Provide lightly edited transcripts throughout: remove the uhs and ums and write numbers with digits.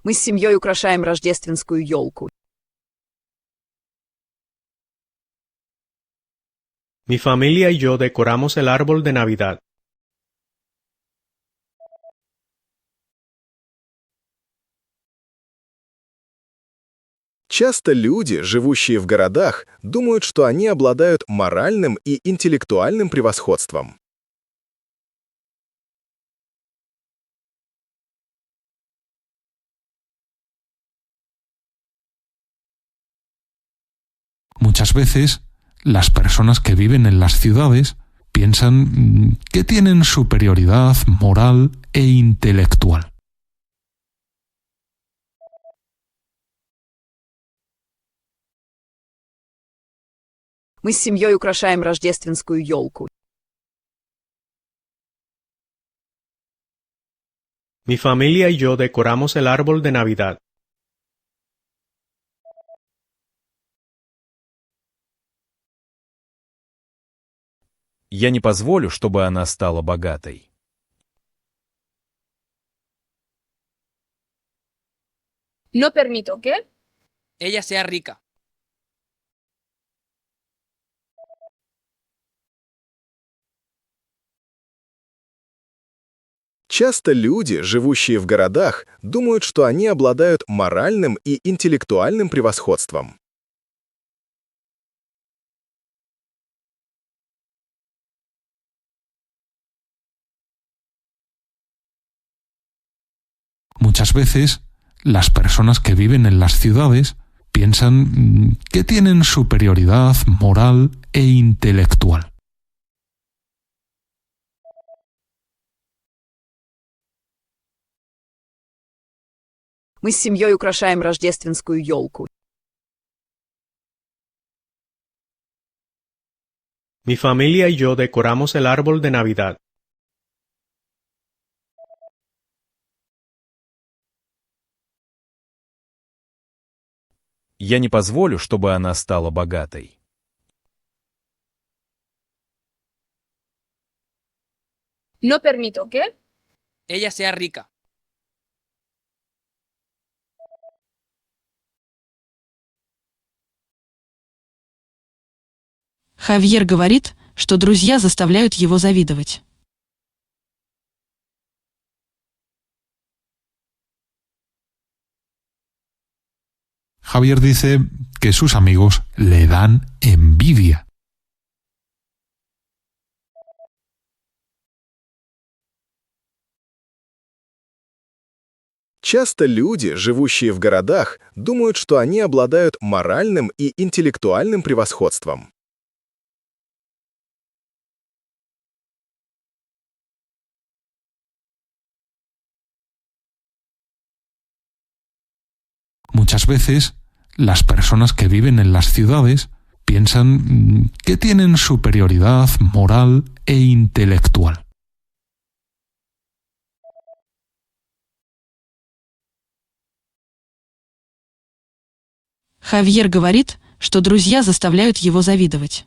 Мы с семьей украшаем рождественскую елку. Mi familia y yo decoramos el árbol de Navidad. Часто люди, живущие в городах, думают, что они обладают моральным и интеллектуальным превосходством. Muchas veces, las personas que viven en las ciudades piensan que tienen superioridad moral e intelectual. Мы с семьей украшаем рождественскую елку. Mi familia y yo decoramos el árbol de Navidad. Я не позволю, чтобы она стала богатой. No permito que ella sea rica. Часто люди, живущие в городах, думают, что они обладают моральным и интеллектуальным превосходством. Muchas veces, las personas que viven en las ciudades piensan que tienen superioridad moral e intelectual. Мы с семьей украшаем рождественскую елку. Mi familia y yo decoramos el árbol de Navidad. Я не позволю, чтобы она стала богатой. no permito que ella sea rica. Хавьер говорит, что друзья заставляют его завидовать. Javier dice que sus amigos le dan envidia. Часто люди, живущие в городах, думают, что они обладают моральным и интеллектуальным превосходством. Muchas veces, las personas que viven en las ciudades piensan que tienen superioridad moral e intelectual. Хавьер говорит, что друзья заставляют его завидовать.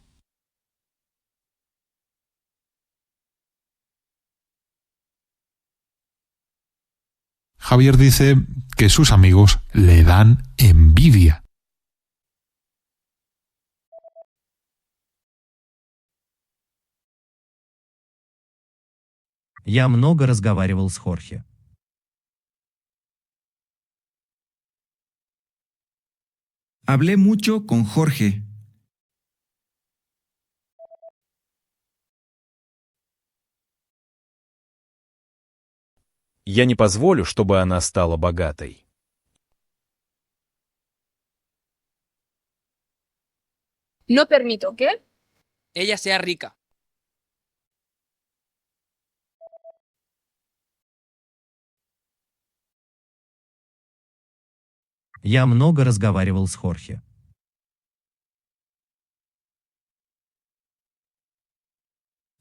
Javier dice que sus amigos le dan envidia. Я много разговаривал с Хорхе. Hablé mucho con Jorge. Я не позволю, чтобы она стала богатой. no permito que ella sea rica. Я много разговаривал с Хорхе.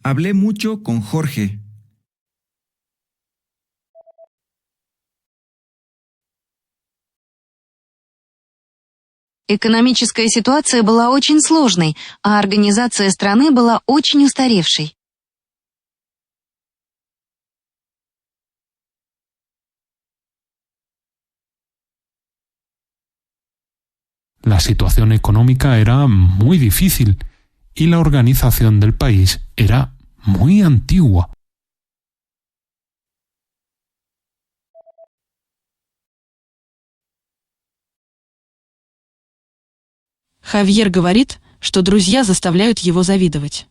Hablé mucho con Jorge. Экономическая ситуация была очень сложной, а организация страны была очень устаревшей. La situación económica era muy difícil y la organización del país era muy antigua. Хавьер говорит, что друзья заставляют его завидовать.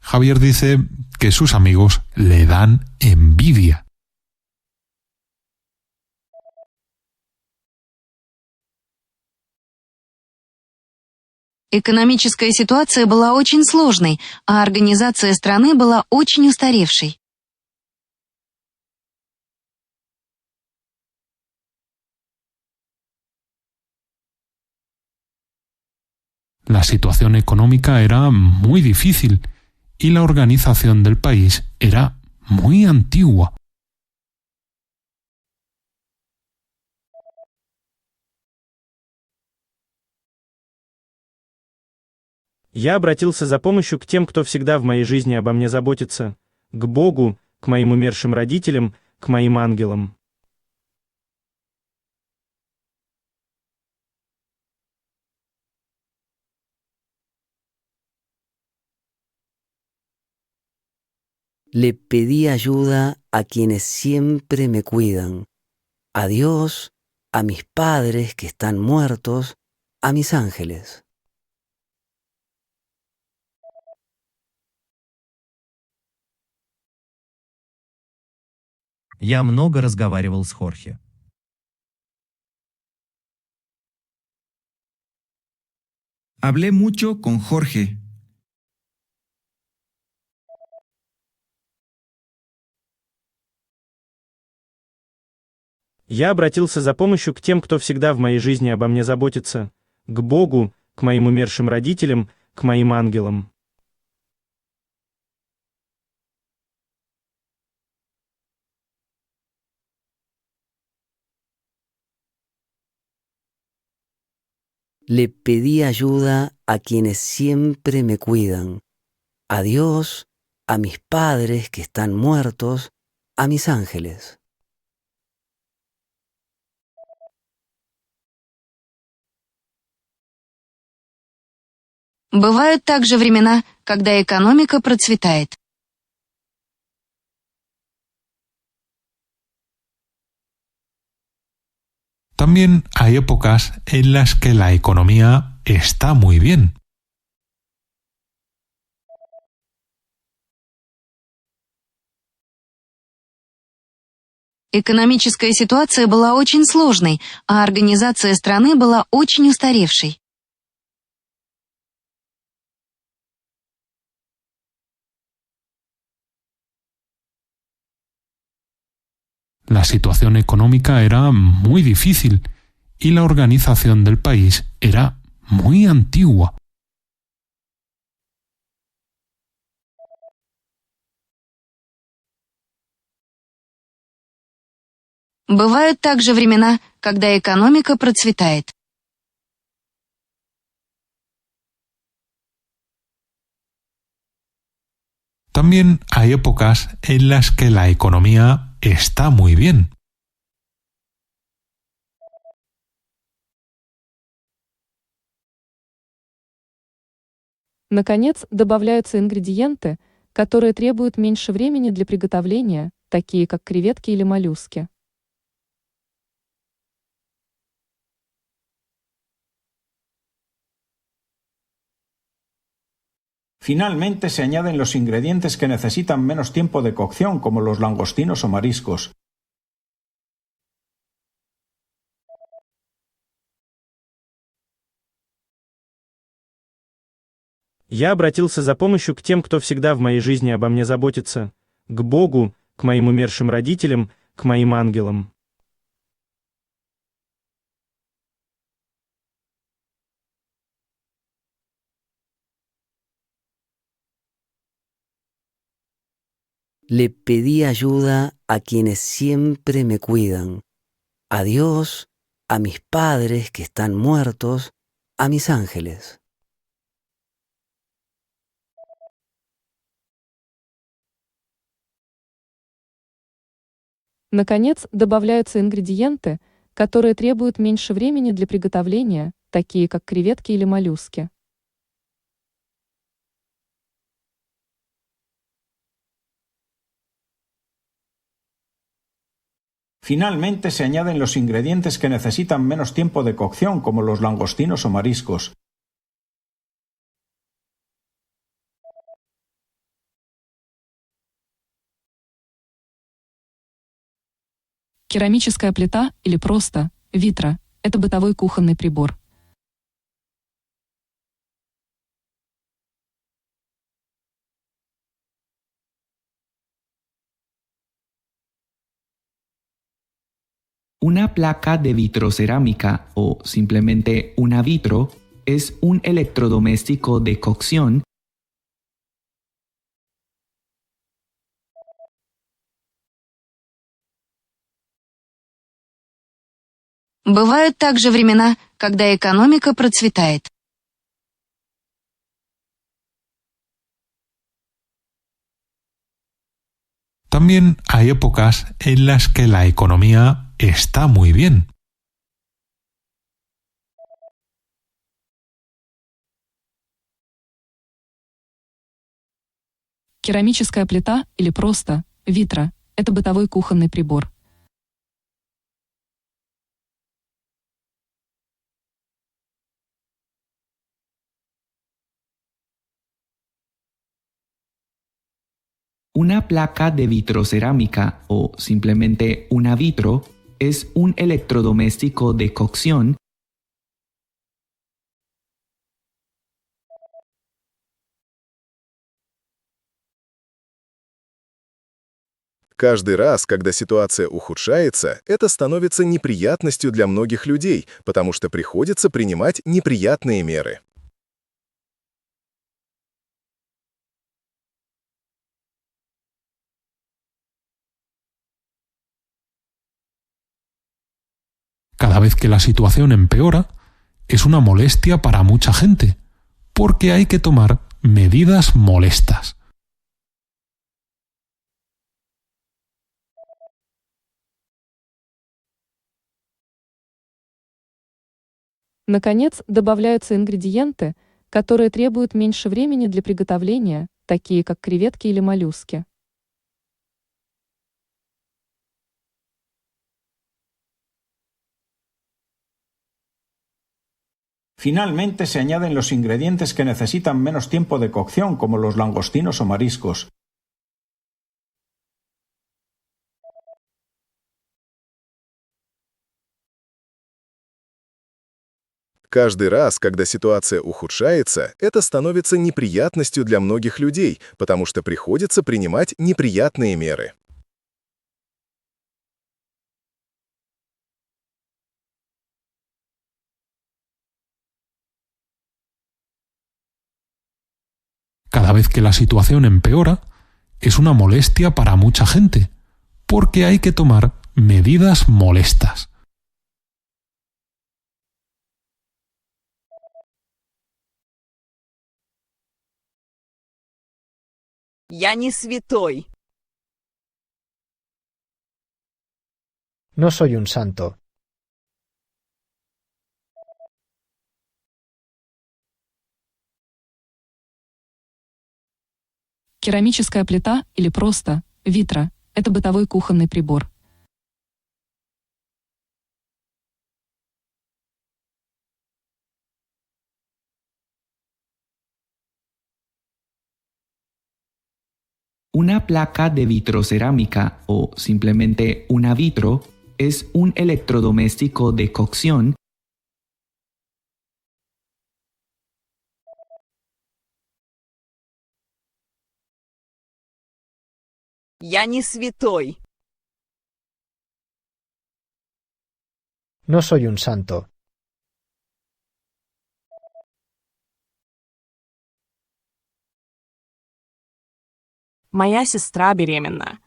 Javier dice que sus amigos le dan envidia. Экономическая ситуация была очень сложной, а организация страны была очень устаревшей. La situación económica era muy difícil y la organización del país era muy antigua. Я обратился за помощью к тем, кто всегда в моей жизни обо мне заботится, к Богу, к моим умершим родителям, к моим ангелам. Le pedí ayuda a quienes siempre me cuidan, a Dios, a mis padres que están muertos, a mis ángeles. Я много разговаривал с Хорхе. Hablé mucho con Jorge. Я обратился за помощью к тем, кто всегда в моей жизни обо мне заботится, к Богу, к моим умершим родителям, к моим ангелам. Le pedí ayuda a quienes siempre me cuidan, a Dios, a mis padres que están muertos, a mis ángeles. Бывают также времена, когда экономика процветает. También hay épocas en las que la economía está muy bien. Экономическая ситуация была очень сложной, а организация страны была очень устаревшей. La situación económica era muy difícil y la organización del país era muy antigua. Бывают также времена, когда экономика процветает. También hay épocas en las que la economía está muy bien. Наконец, добавляются ингредиенты, которые требуют меньше времени для приготовления, такие как креветки или моллюски. Finalmente se añaden los ingredientes que necesitan menos tiempo de cocción, como los langostinos o mariscos. Я обратился за помощью к тем, кто всегда в моей жизни обо мне заботится, к Богу, к моим умершим родителям, к моим ангелам. Le pedí ayuda a quienes siempre me cuidan, a Dios, a mis padres que están muertos, a mis ángeles. Наконец, добавляются ингредиенты, которые требуют меньше времени для приготовления, такие как креветки или моллюски. Finalmente se añaden los ingredientes que necesitan menos tiempo de cocción, como los langostinos o mariscos. Керамическая плита или просто витра – это бытовой кухонный прибор. Una placa de vitrocerámica o simplemente una vitro es un electrodoméstico de cocción. Бывают также времена, когда экономика процветает. También hay épocas en las que la economía está muy bien. Керамическая плита или просто витра – это бытовой кухонный прибор. Una placa de vitrocerámica o simplemente una vitro es un electrodoméstico de cocción. Каждый раз, когда ситуация ухудшается, это становится неприятностью для многих людей, потому что приходится принимать неприятные меры. Cada vez que la situación empeora, es una molestia para mucha gente, porque hay que tomar medidas molestas. Наконец, добавляются ингредиенты, которые требуют меньше времени для приготовления, такие как креветки или моллюски. Finalmente se añaden los ingredientes que necesitan menos tiempo de cocción, como los langostinos o mariscos. Каждый раз, когда ситуация ухудшается, это становится неприятностью для многих людей, потому что приходится принимать неприятные меры. Cada vez que la situación empeora, es una molestia para mucha gente, porque hay que tomar medidas molestas. Я не святой. No soy un santo. Керамическая плита или просто витра – это бытовой кухонный прибор. Una placa de vitrocerámica o simplemente una vitro es un electrodoméstico de cocción. Я не святой. No soy un santo. Моя сестра беременна.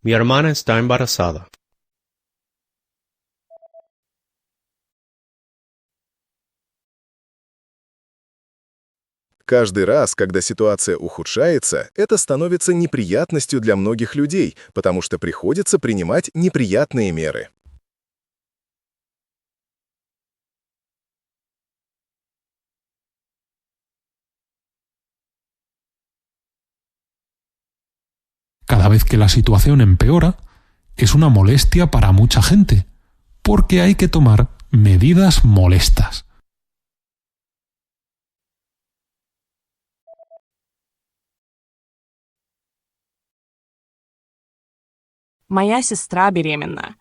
Mi hermana está embarazada. Каждый раз, когда ситуация ухудшается, это становится неприятностью для многих людей, потому что приходится принимать неприятные меры. Cada vez que la situación empeora, es una molestia para mucha gente, porque hay que tomar medidas molestas. Моя сестра беременна.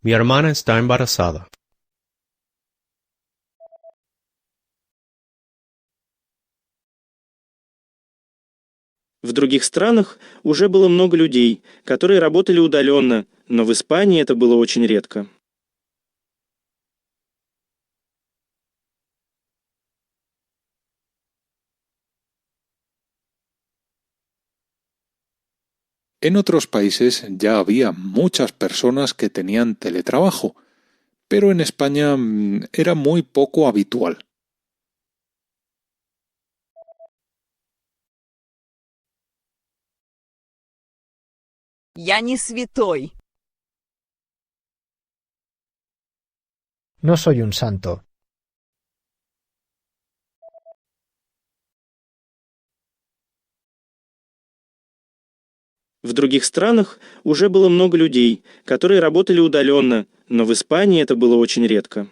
Mi hermana está embarazada. В других странах уже было много людей, которые работали удаленно, но в Испании это было очень редко. En otros países ya había muchas personas que tenían teletrabajo, pero en España era muy poco habitual. Я не святой. No soy un santo. В других странах уже было много людей, которые работали удаленно, но в Испании это было очень редко.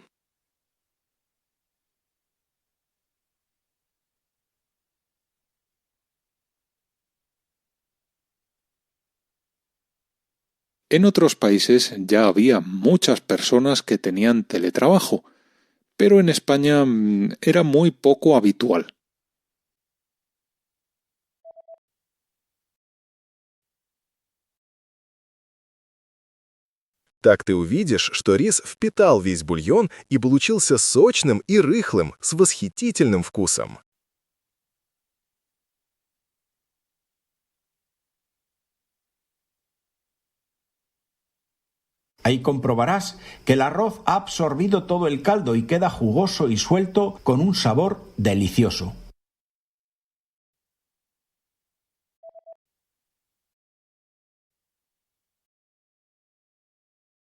En otros países ya había muchas personas que tenían teletrabajo, pero en España era muy poco habitual. Так ты увидишь, что рис впитал весь бульон и получился сочным и рыхлым, с восхитительным вкусом. Ahí comprobarás que el arroz ha absorbido todo el caldo y queda jugoso y suelto con un sabor delicioso.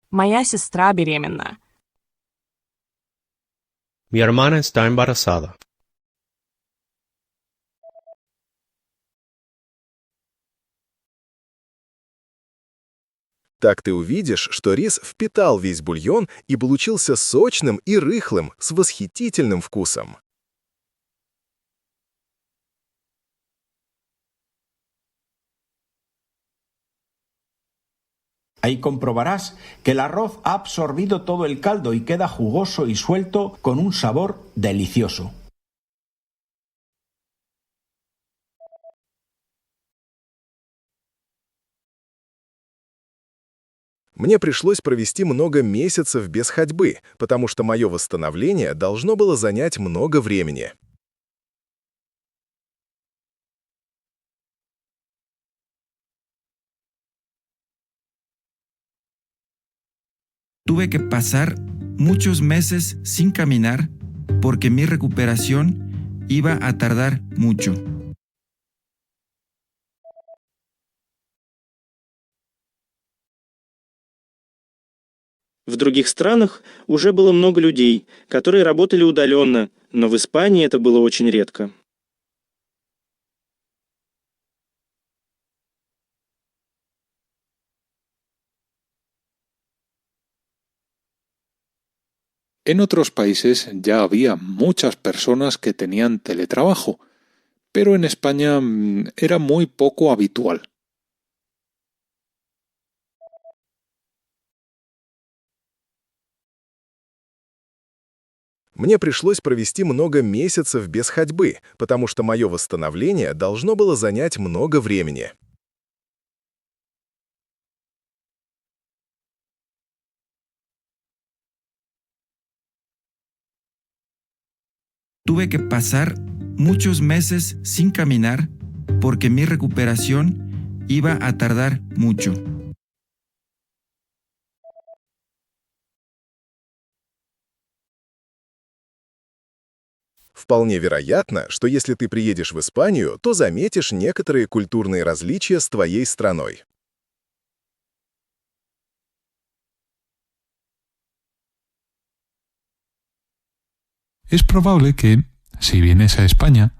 Моя сестра беременна. Mi hermana está embarazada. Так ты увидишь, что рис впитал весь бульон и получился сочным и рыхлым, с восхитительным вкусом. Ahí comprobarás que el arroz ha absorbido todo el caldo y queda jugoso y suelto con un sabor delicioso. Мне пришлось провести много месяцев без ходьбы, потому что мое восстановление должно было занять много времени. Tuve que pasar muchos meses sin caminar porque mi recuperación iba a tardar mucho. В других странах уже было много людей, которые работали удаленно, но в Испании это было очень редко. En otros países ya había muchas personas que tenían teletrabajo, pero en España era muy poco habitual. Мне пришлось провести много месяцев без ходьбы, потому что мое восстановление должно было занять много времени. Tuve que pasar muchos meses sin caminar porque mi recuperación iba a tardar mucho. Вполне вероятно, что если ты приедешь в Испанию, то заметишь некоторые культурные различия с твоей страной. Es probable que, si vienes a España,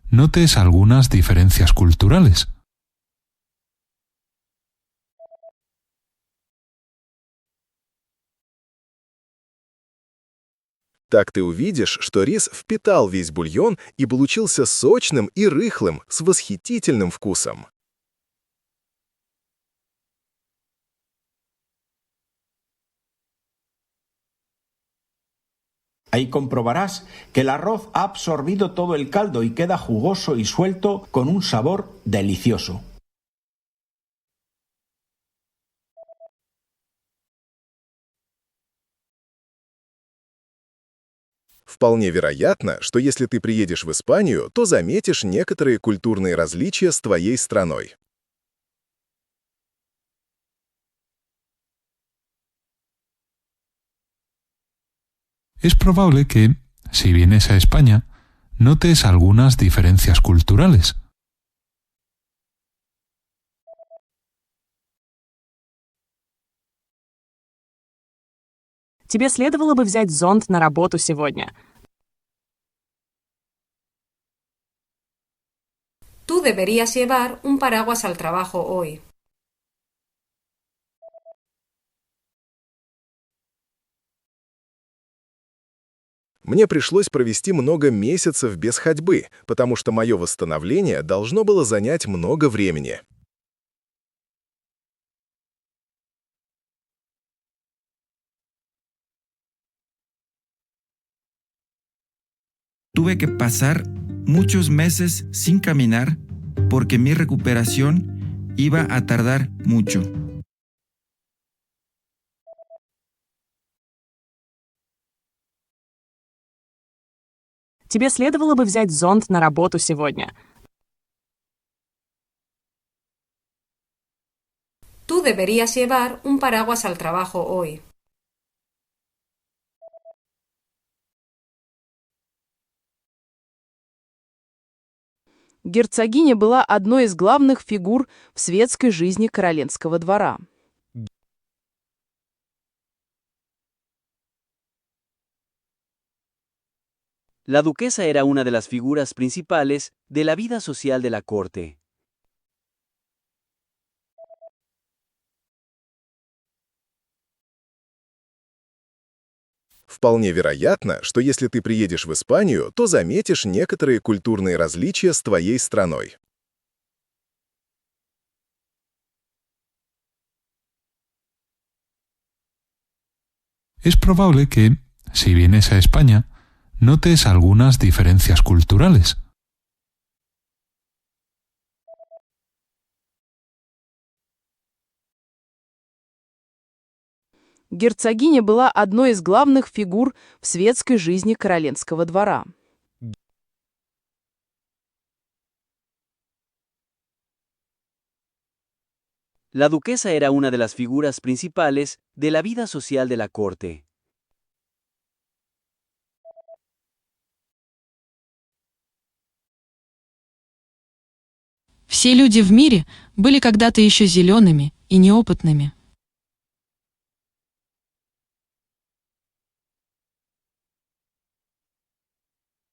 notes algunas diferencias culturales. Так ты увидишь, что рис впитал весь бульон и получился сочным и рыхлым, с восхитительным вкусом. Ahí comprobarás que el arroz ha absorbido todo el caldo y queda jugoso y suelto con un sabor delicioso. Вполне вероятно, что если ты приедешь в Испанию, то заметишь некоторые культурные различия с твоей страной. Es probable que, si vienes a España, notes algunas diferencias culturales. Тебе следовало бы взять зонт на работу сегодня. Tú deberías llevar un paraguas al trabajo hoy. Мне пришлось провести много месяцев без ходьбы, потому что мое восстановление должно было занять много времени. Tuve que pasar muchos meses sin caminar porque mi recuperación iba a tardar mucho. Тебе следовало бы взять зонт на работу сегодня. Tú deberías llevar un paraguas al trabajo hoy. Герцогиня была одной из главных фигур в светской жизни королевского двора. La duquesa era una de las figuras principales de la vida social de la corte. Вполне вероятно, что если ты приедешь в Испанию, то заметишь некоторые культурные различия с твоей страной. Es probable que, si vienes a España, notes algunas diferencias culturales. Герцогиня была одной из главных фигур в светской жизни королевского двора. La duquesa era una de las figuras principales de la vida social de la corte. Все люди в мире были когда-то еще зелеными и неопытными.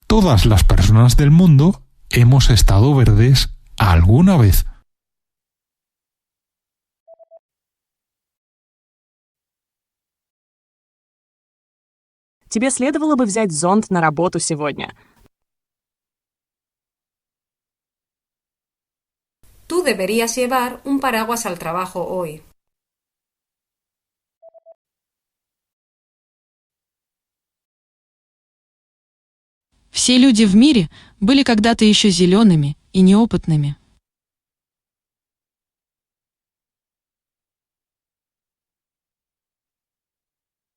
Todas las personas del mundo hemos estado verdes alguna vez. Тебе следовало бы взять зонт на работу сегодня. Tú deberías llevar un paraguas al trabajo hoy. Все люди в мире были когда-то еще зелеными и неопытными.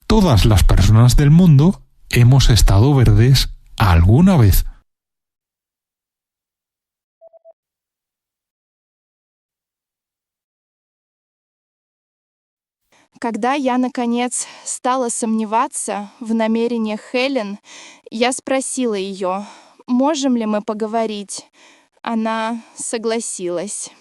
Todas las personas del mundo hemos estado verdes alguna vez. Когда я, наконец, стала сомневаться в намерениях Хелен, я спросила ее, можем ли мы поговорить. Она согласилась.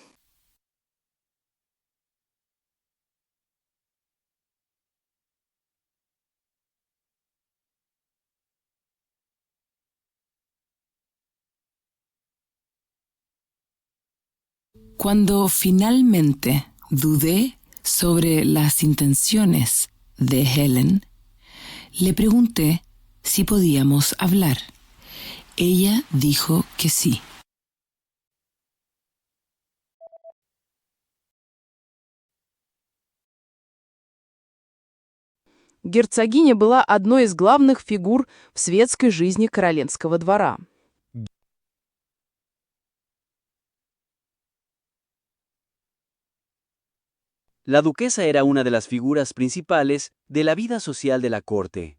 Cuando finalmente dudé sobre las intenciones de Helen, le pregunté si podíamos hablar. Ella dijo que sí. Герцогиня была одной из главных фигур в светской жизни королевского двора. La duquesa era una de las figuras principales de la vida social de la corte.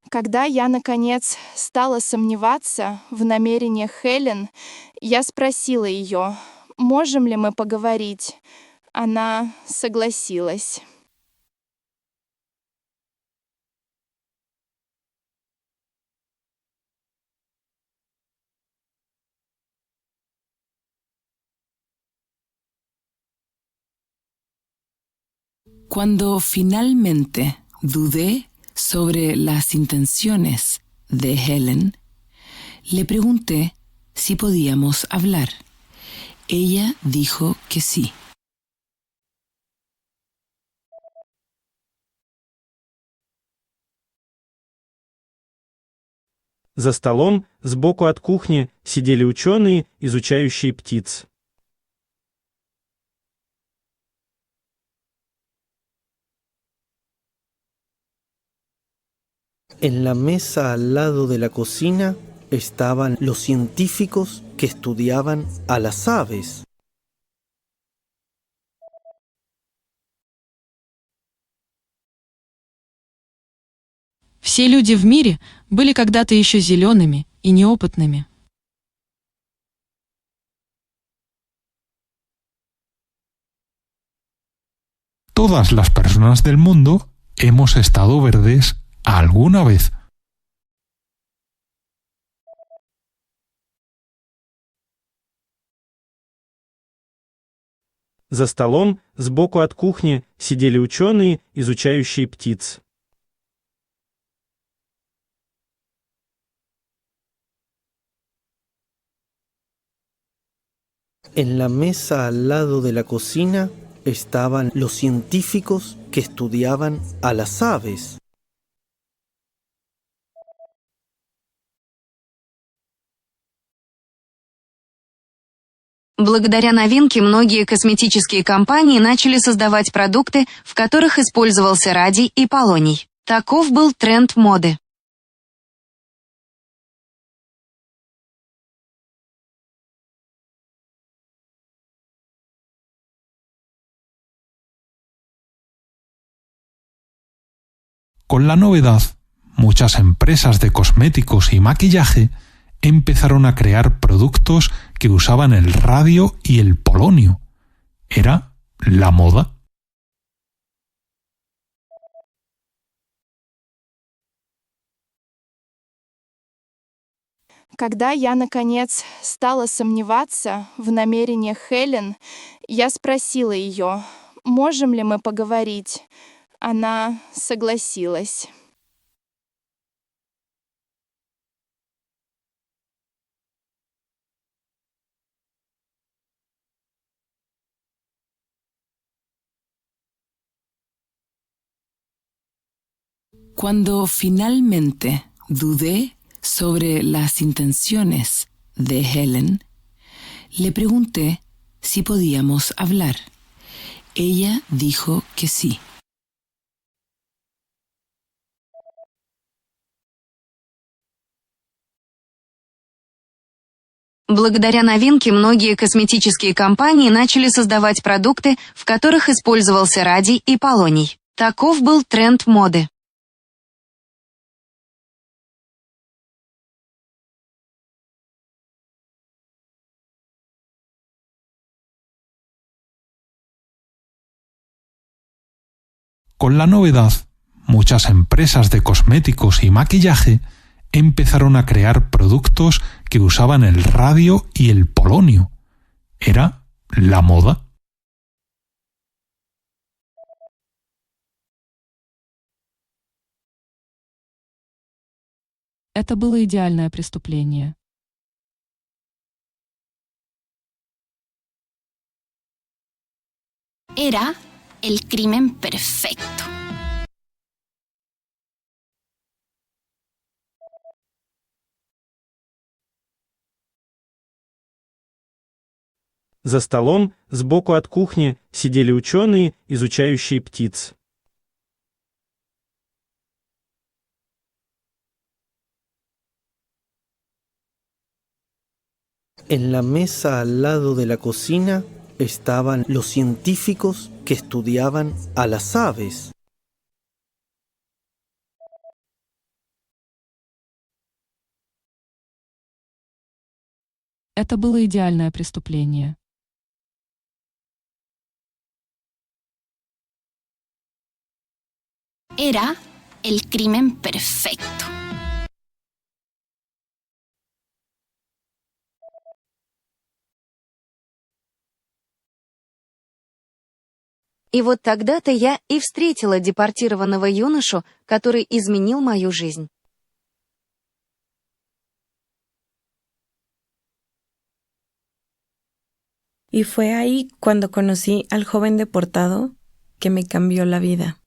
Когда я, наконец, стала сомневаться в намерениях Хелен, я спросила ее, можем ли мы поговорить. Она согласилась. Cuando finalmente dudé sobre las intenciones de Helen, le pregunté si podíamos hablar. Ella dijo que sí. За столом, сбоку от кухни, сидели ученые, изучающие птиц. En la mesa al lado de la cocina estaban los científicos que estudiaban a las aves. Все люди в мире были когда-то еще зелеными и неопытными. Todas las personas del mundo hemos estado verdes alguna vez. За столом, сбоку от кухни, сидели ученые, изучающие птиц. En la mesa al lado de la cocina estaban los científicos que estudiaban a las aves. Благодаря новинке многие косметические компании начали создавать продукты, в которых использовался радий и полоний. Таков был тренд моды. Con la novedad, muchas empresas de cosméticos y maquillaje empezaron a crear productos que usaban el radio y el polonio. Era la moda. Когда я, наконец, стала сомневаться в намерениях Хелен, я спросила ее, можем ли мы поговорить. Она согласилась. Cuando finalmente dudé sobre las intenciones de Helen, le pregunté si podíamos hablar. Ella dijo que sí. Благодаря новинке многие косметические компании начали создавать продукты, в которых использовался радий и полоний. Таков был тренд моды. Con la novedad, muchas empresas de cosméticos y maquillaje empezaron a crear productos que usaban el radio y el polonio. Era la moda. Это было идеальное преступление. Era el crimen perfecto. За столом, сбоку от кухни, сидели ученые, изучающие птиц. En la mesa al lado de la cocina estaban los científicos que estudiaban a las aves. Это было идеальное преступление. Era el crimen perfecto. И вот тогда-то я и встретила депортированного юношу, который изменил мою жизнь. Y fue ahí cuando conocí al joven deportado que me cambió la vida.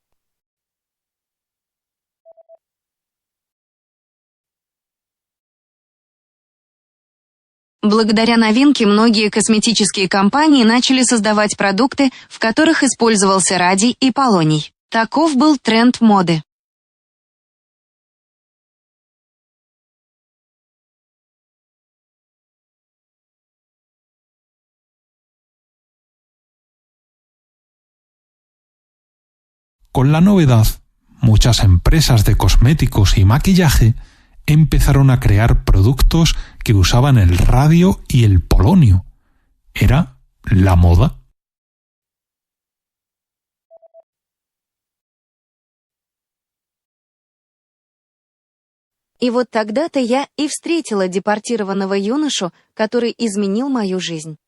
Благодаря новинке многие косметические компании начали создавать продукты, в которых использовался радий и полоний. Таков был тренд моды. Con la novedad, muchas empresas de cosméticos y maquillaje empezaron a crear productos que usaban el radio y el polonio. Era la moda. И вот тогда-то я и встретила депортированного юношу, который изменил мою жизнь.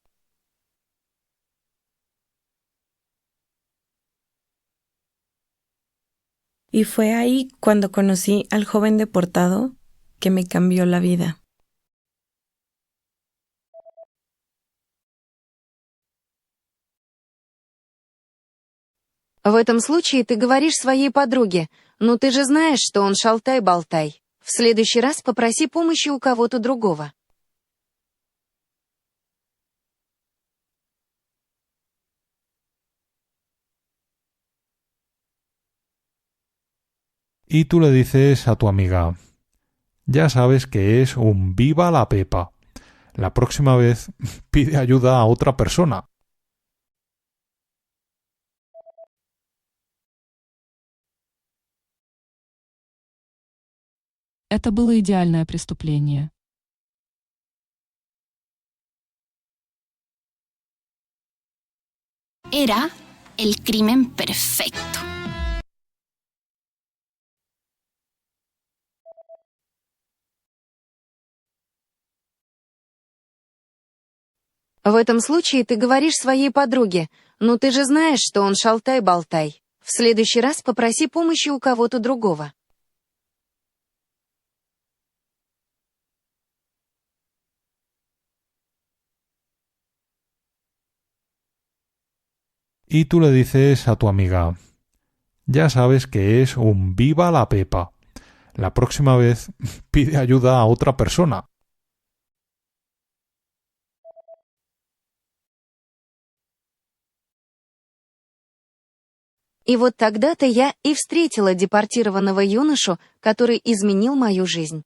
Y fue ahí cuando conocí al joven deportado que me cambió la vida. В этом случае ты говоришь своей подруге: «Ну ты же знаешь, что он шалтай-болтай. В следующий раз попроси помощи у кого-то другого». Y tú le dices a tu amiga: ya sabes que es un viva la pepa. La próxima vez pide ayuda a otra persona. Это было идеальное преступление. Era el crimen perfecto. В этом случае ты говоришь своей подруге: «Ну ты же знаешь, что он шалтай-болтай. В следующий раз попроси помощи у кого-то другого». Y tú le dices a tu amiga: ya sabes que es un viva la pepa. La próxima vez pide ayuda a otra persona. И вот тогда-то я и встретила депортированного юношу, который изменил мою жизнь.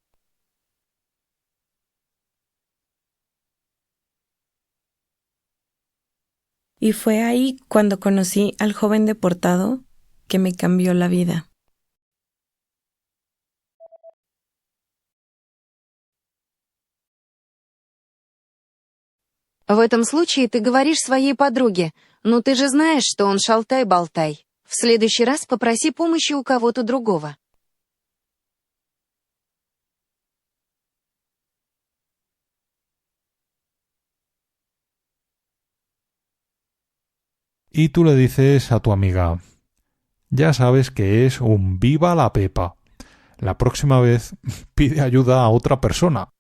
Y fue ahí cuando conocí al joven deportado que me cambió la vida. В этом случае ты говоришь своей подруге: «Ну ты же знаешь, что он шалтай-болтай. В В следующий раз попроси помощи у кого-то другого. Y tú le dices a tu amiga, ya sabes que es un viva la pepa. La próxima vez pide ayuda a otra persona.